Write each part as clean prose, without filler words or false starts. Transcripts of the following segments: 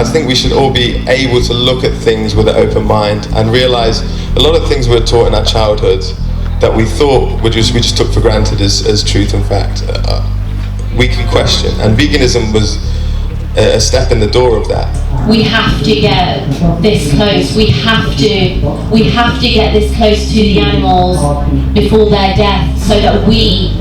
I think we should all be able to look at things with an open mind and realise a lot of things we were taught in our childhoods that we thought we just took for granted as truth and fact. We can question, and veganism was a step in the door of that. We have to get this close. We have to get this close to the animals before their death, so that we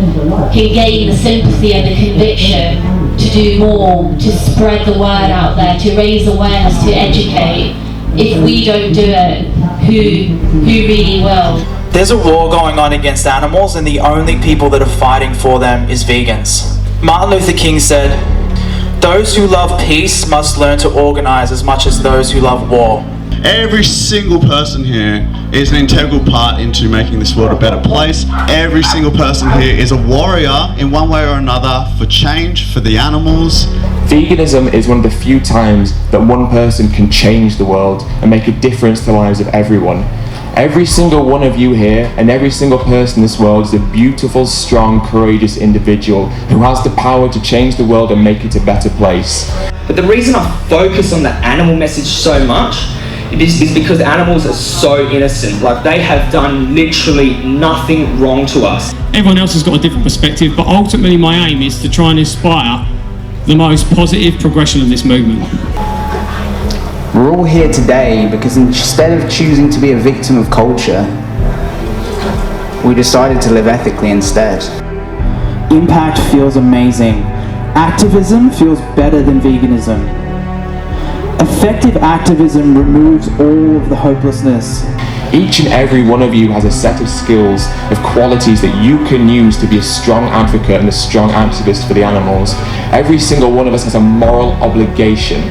can gain the sympathy and the conviction to do more, to spread the word out there, to raise awareness, to educate. If we don't do it, who really will? There's a war going on against animals, and the only people that are fighting for them is vegans. Martin Luther King said, "Those who love peace must learn to organize as much as those who love war." Every single person here is an integral part into making this world a better place. Every single person here is a warrior in one way or another for change, for the animals. Veganism is one of the few times that one person can change the world and make a difference to the lives of everyone. Every single one of you here and every single person in this world is a beautiful, strong, courageous individual who has the power to change the world and make it a better place. But the reason I focus on the animal message so much is because animals are so innocent. Like, they have done literally nothing wrong to us. Everyone else has got a different perspective, but ultimately my aim is to try and inspire the most positive progression of this movement. We're all here today because instead of choosing to be a victim of culture, we decided to live ethically instead. Impact feels amazing. Activism feels better than veganism. Effective activism removes all of the hopelessness. Each and every one of you has a set of skills, of qualities that you can use to be a strong advocate and a strong activist for the animals. Every single one of us has a moral obligation.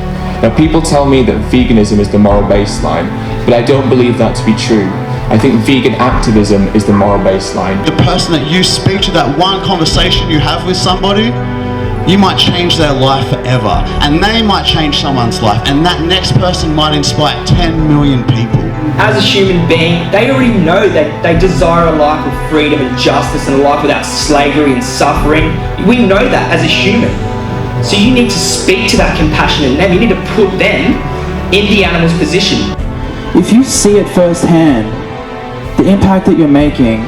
Now, people tell me that veganism is the moral baseline, but I don't believe that to be true. I think vegan activism is the moral baseline. The person that you speak to, that one conversation you have with somebody, you might change their life forever, and they might change someone's life, and that next person might inspire 10 million people. As a human being, they already know that they desire a life of freedom and justice and a life without slavery and suffering. We know that as a human. So you need to speak to that compassion in them. You need to put them in the animal's position. If you see it firsthand, the impact that you're making,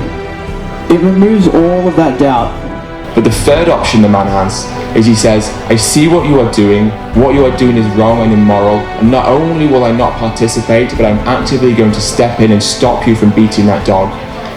it removes all of that doubt. But the third option the man has is he says, I see what you are doing is wrong and immoral, and not only will I not participate, but I'm actively going to step in and stop you from beating that dog.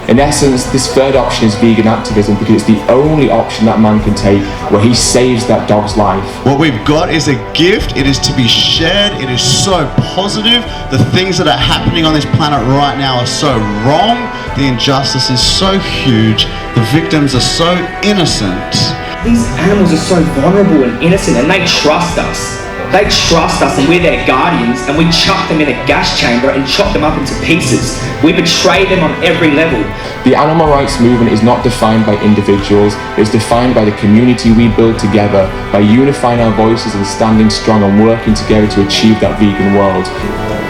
In essence, this third option is vegan activism because it's the only option that man can take where he saves that dog's life. What we've got is a gift. It is to be shared. It is so positive. The things that are happening on this planet right now are so wrong. The injustice is so huge. The victims are so innocent. These animals are so vulnerable and innocent, and they trust us. They trust us, and we're their guardians, and we chuck them in a gas chamber and chop them up into pieces. We betray them on every level. The animal rights movement is not defined by individuals, it's defined by the community we build together, by unifying our voices and standing strong and working together to achieve that vegan world.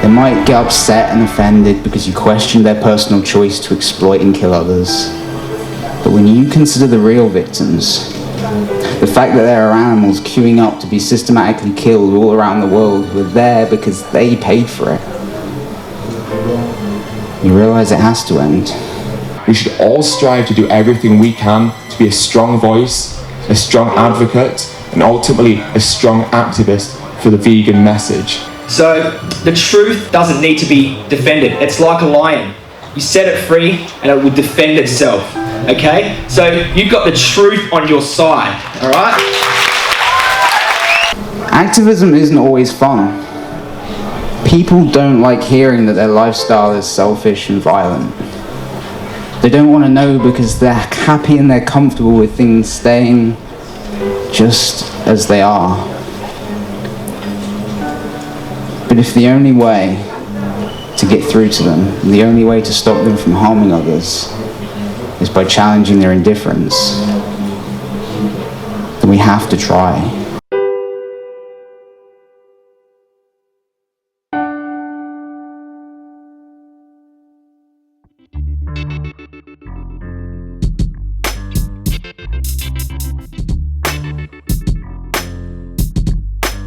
They might get upset and offended because you question their personal choice to exploit and kill others. But when you consider the real victims, the fact that there are animals queuing up to be systematically killed all around the world who are there because they paid for it, you realise it has to end. We should all strive to do everything we can to be a strong voice, a strong advocate, and ultimately a strong activist for the vegan message. So the truth doesn't need to be defended. It's like a lion. You set it free and it will defend itself. Okay? So you've got the truth on your side. Alright? Activism isn't always fun. People don't like hearing that their lifestyle is selfish and violent. They don't want to know because they're happy and they're comfortable with things staying just as they are. But if the only way to get through to them, and the only way to stop them from harming others, is by challenging their indifference, then we have to try.